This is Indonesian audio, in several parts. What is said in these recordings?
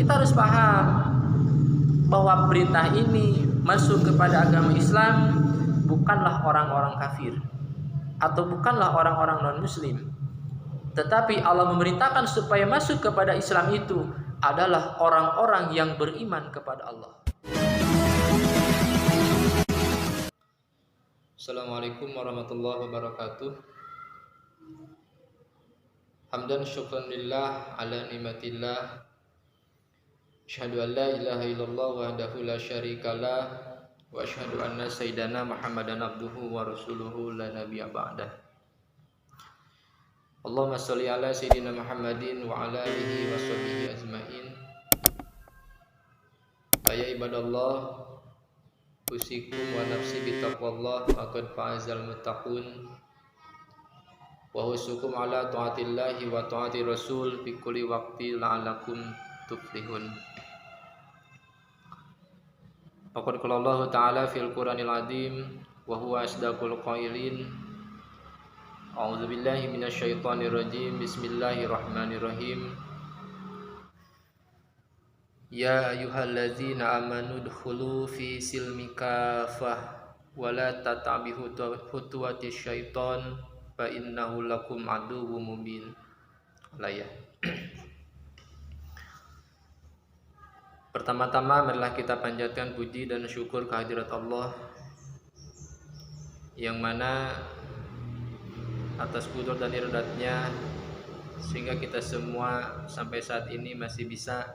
kita harus paham bahwa perintah ini masuk kepada agama Islam bukanlah orang-orang kafir atau bukanlah orang-orang non-muslim, tetapi Allah memerintahkan supaya masuk kepada Islam itu adalah orang-orang yang beriman kepada Allah. Assalamualaikum warahmatullahi wabarakatuh. Hamdan syukran lillah ala ni'matillah. Asyhadu an la ilaha illallah wahdahu la syarikalah wa asyhadu anna sayyidana Muhammadan abduhu wa rasuluhu la nabiyya ba'dah. Allahumma shalli ala sayyidina Muhammadin wa ala alihi wa sahbihi ajmain. Ya ibadallah, usikum wa nafsi bitaqwallah faqad fa'azal muttaqun. Wa husukum ala ta'atillahi wa ta'ati rasul fi kulli waqti la'allakum tuflihun. Faqad qala Allah ta'ala fil Qur'anil azim wa huwa asdaqul qailin. A'udzu billahi minasyaitonir rajim. Bismillahirrahmanirrahim. Ya ayyuhallazina amanu dkhulu fi silmi kafah wa la tattabi'u khutuwatis syaiton fa innahu lakum aduwwum mubin. Layah. Pertama-tama marilah kita panjatkan puji dan syukur kehadirat Allah yang mana atas qudrat dan iradatnya sehingga kita semua sampai saat ini masih bisa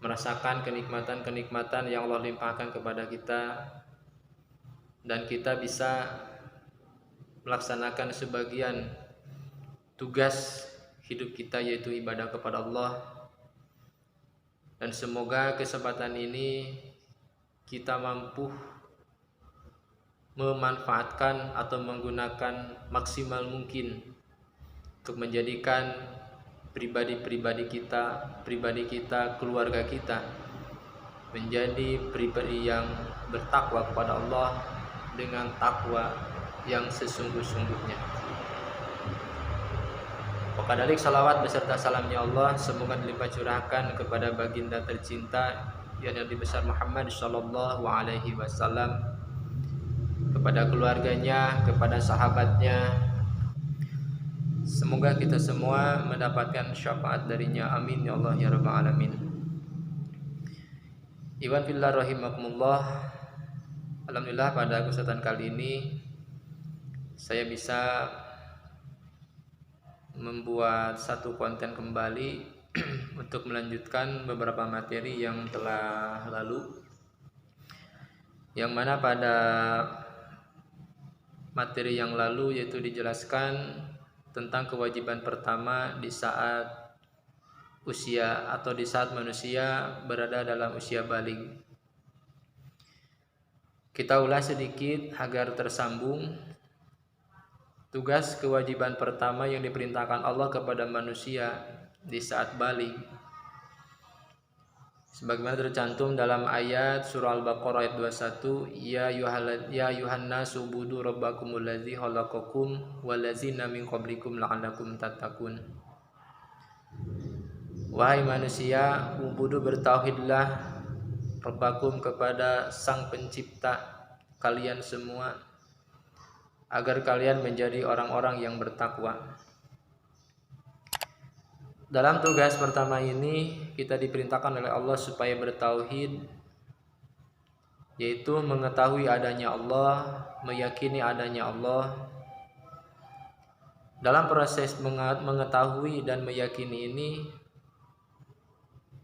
merasakan kenikmatan-kenikmatan yang Allah limpahkan kepada kita, dan kita bisa melaksanakan sebagian tugas hidup kita yaitu ibadah kepada Allah. Dan semoga kesempatan ini kita mampu memanfaatkan atau menggunakan maksimal mungkin untuk menjadikan pribadi kita, keluarga kita menjadi pribadi yang bertakwa kepada Allah dengan takwa yang sesungguh-sungguhnya. Wakadalik salawat beserta salamnya Allah semoga dilimpah curahkan kepada baginda tercinta yang Nabi besar Muhammad sallallahu alaihi wasallam, kepada keluarganya, kepada sahabatnya. Semoga kita semua mendapatkan syafaat darinya, amin ya Allah ya rabbal alamin. Iwan fillah rahimakumullah. Alhamdulillah pada kesempatan kali ini saya bisa membuat satu konten kembali untuk melanjutkan beberapa materi yang telah lalu, yang mana pada materi yang lalu yaitu dijelaskan tentang kewajiban pertama di saat usia atau di saat manusia berada dalam usia baligh. Kita ulas sedikit agar tersambung. Tugas kewajiban pertama yang diperintahkan Allah kepada manusia di saat baligh, sebagaimana tercantum dalam ayat surah Al-Baqarah ayat 21, ya ayuhan nasu ubudu rabbakumul ladzi khalaqakum wallazina min qablikum la'allakum tattaqun. Wahai manusia, ubudu bertauhidlah rabbakum kepada sang pencipta kalian semua agar kalian menjadi orang-orang yang bertakwa. Dalam tugas pertama ini kita diperintahkan oleh Allah supaya bertauhid, yaitu mengetahui adanya Allah, meyakini adanya Allah. Dalam proses mengetahui dan meyakini ini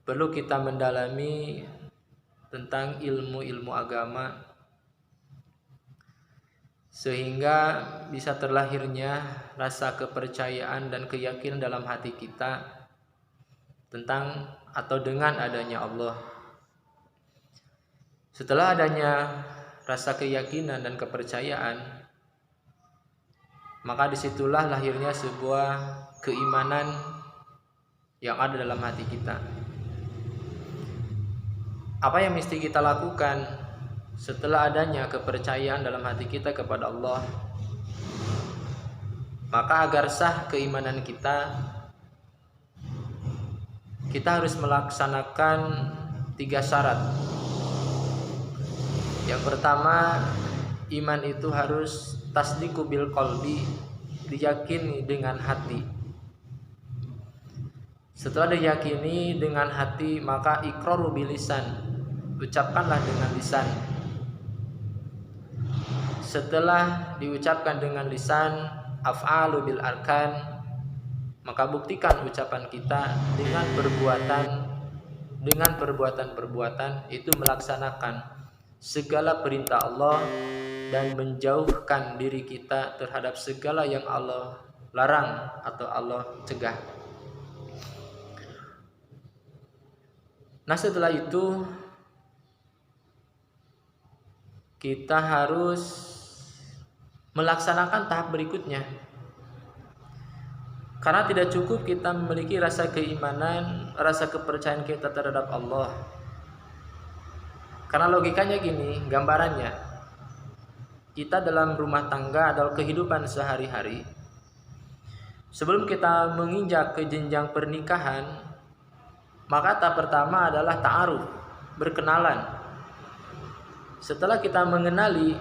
perlu kita mendalami tentang ilmu-ilmu agama sehingga bisa terlahirnya rasa kepercayaan dan keyakinan dalam hati kita tentang atau dengan adanya Allah. Setelah adanya rasa keyakinan dan kepercayaan, maka disitulah lahirnya sebuah keimanan yang ada dalam hati kita. Apa yang mesti kita lakukan setelah adanya kepercayaan dalam hati kita kepada Allah? Maka agar sah keimanan kita, kita harus melaksanakan 3 syarat. Yang pertama, iman itu harus tasdiqu bil qalbi, diyakini dengan hati. Setelah diyakini dengan hati, maka iqraru bil lisan, ucapkanlah dengan lisan. Setelah diucapkan dengan lisan, af'alu bil arkan, maka buktikan ucapan kita dengan perbuatan itu melaksanakan segala perintah Allah dan menjauhkan diri kita terhadap segala yang Allah larang atau Allah cegah. Nah, setelah itu kita harus melaksanakan tahap berikutnya. Karena tidak cukup kita memiliki rasa keimanan, rasa kepercayaan kita terhadap Allah. Karena logikanya gini, gambarannya, kita dalam rumah tangga adalah kehidupan sehari-hari. Sebelum kita menginjak ke jenjang pernikahan, maka tahap pertama adalah ta'aruf, berkenalan. Setelah kita mengenali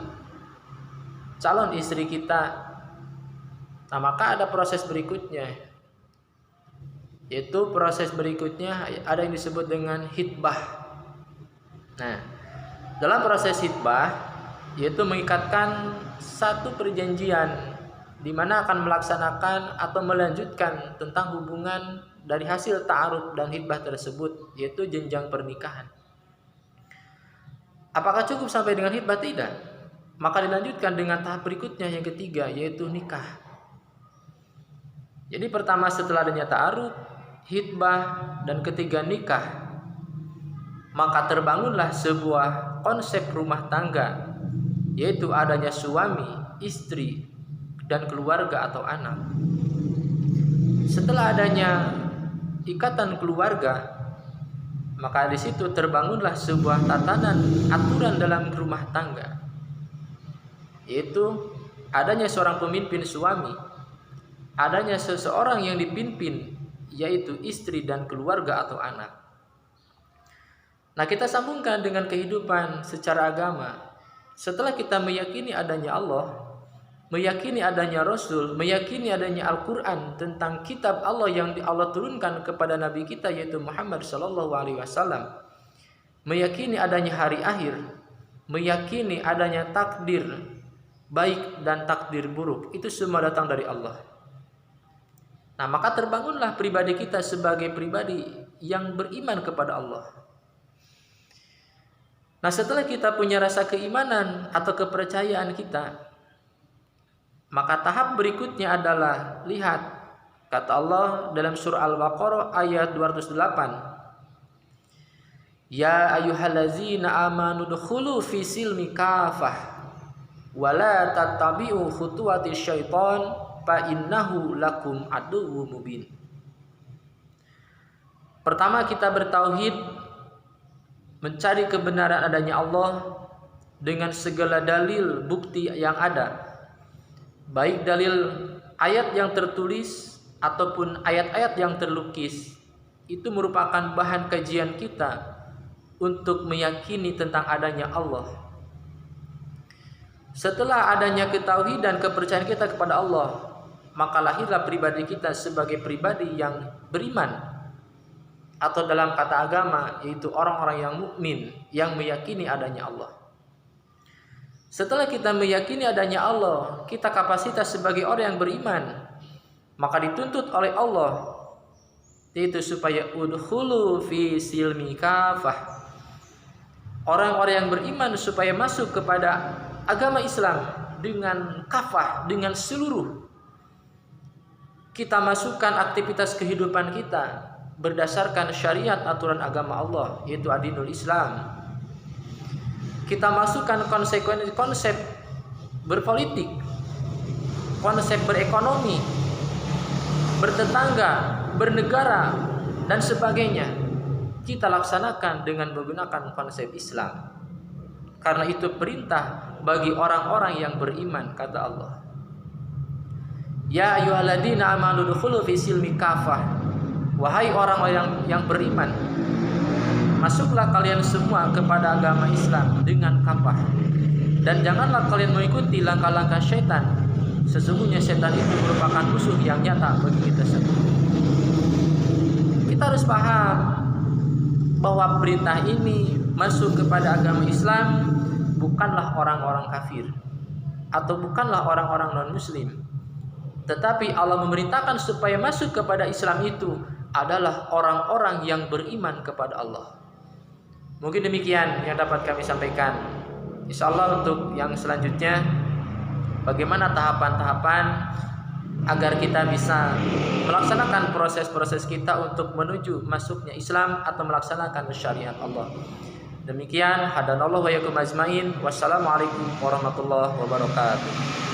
calon istri kita, nah maka ada proses berikutnya, yaitu proses berikutnya ada yang disebut dengan hitbah. Nah, dalam proses hitbah yaitu mengikatkan satu perjanjian di mana akan melaksanakan atau melanjutkan tentang hubungan dari hasil ta'aruf dan hitbah tersebut, yaitu jenjang pernikahan. Apakah cukup sampai dengan hitbah? Tidak. Maka dilanjutkan dengan tahap berikutnya yang ketiga, yaitu nikah. Jadi pertama setelah adanya ta'aruf, hitbah, dan ketiga nikah, maka terbangunlah sebuah konsep rumah tangga, yaitu adanya suami, istri, dan keluarga atau anak. Setelah adanya ikatan keluarga, maka di situ terbangunlah sebuah tatanan aturan dalam rumah tangga, yaitu adanya seorang pemimpin suami, adanya seseorang yang dipimpin, yaitu istri dan keluarga atau anak. Nah, kita sambungkan dengan kehidupan secara agama. Setelah kita meyakini adanya Allah, meyakini adanya Rasul, meyakini adanya Al-Quran tentang kitab Allah yang Allah turunkan kepada Nabi kita, yaitu Muhammad SAW, meyakini adanya hari akhir, meyakini adanya takdir baik dan takdir buruk, itu semua datang dari Allah. Nah, maka terbangunlah pribadi kita sebagai pribadi yang beriman kepada Allah. Nah, setelah kita punya rasa keimanan atau kepercayaan kita, maka tahap berikutnya adalah lihat kata Allah dalam surah Al-Baqarah ayat 208. Ya ayyuhallazina amanu dukhulu fi silmi kafah wa la tattabi'u khutuwati syaitan fa innahu lakum aduwwum mubin. Pertama, kita bertauhid, mencari kebenaran adanya Allah dengan segala dalil bukti yang ada, baik dalil ayat yang tertulis ataupun ayat-ayat yang terlukis. Itu merupakan bahan kajian kita untuk meyakini tentang adanya Allah. Setelah adanya ketahuan dan kepercayaan kita kepada Allah, maka lahirlah pribadi kita sebagai pribadi yang beriman, atau dalam kata agama yaitu orang-orang yang mukmin, yang meyakini adanya Allah. Setelah kita meyakini adanya Allah, kita kapasitas sebagai orang yang beriman, maka dituntut oleh Allah yaitu supaya udkhulu fi silmi kafah. Orang-orang yang beriman supaya masuk kepada agama Islam dengan kafah, dengan seluruh. Kita masukkan aktivitas kehidupan kita berdasarkan syariat aturan agama Allah, yaitu adinul Islam. Kita masukkan konsep berpolitik, konsep berekonomi, bertetangga, bernegara, dan sebagainya. Kita laksanakan dengan menggunakan konsep Islam. Karena itu perintah bagi orang-orang yang beriman, kata Allah. Ya ayyuhalladzina amanu dukhulu fi silmi kafah wahai orang-orang yang beriman, masuklah kalian semua kepada agama Islam dengan kafah, dan janganlah kalian mengikuti langkah-langkah syaitan. Sesungguhnya syaitan itu merupakan musuh yang nyata bagi kita semua. Kita harus paham bahwa perintah ini masuk kepada agama Islam bukanlah orang-orang kafir atau bukanlah orang-orang non-muslim, tetapi Allah memerintahkan supaya masuk kepada Islam itu adalah orang-orang yang beriman kepada Allah. Mungkin demikian yang dapat kami sampaikan. Insyaallah untuk yang selanjutnya, bagaimana tahapan-tahapan agar kita bisa melaksanakan proses-proses kita untuk menuju masuknya Islam atau melaksanakan syariat Allah. Demikian, hadanallahu wa yakum ajmain. Wassalamualaikum warahmatullahi wabarakatuh.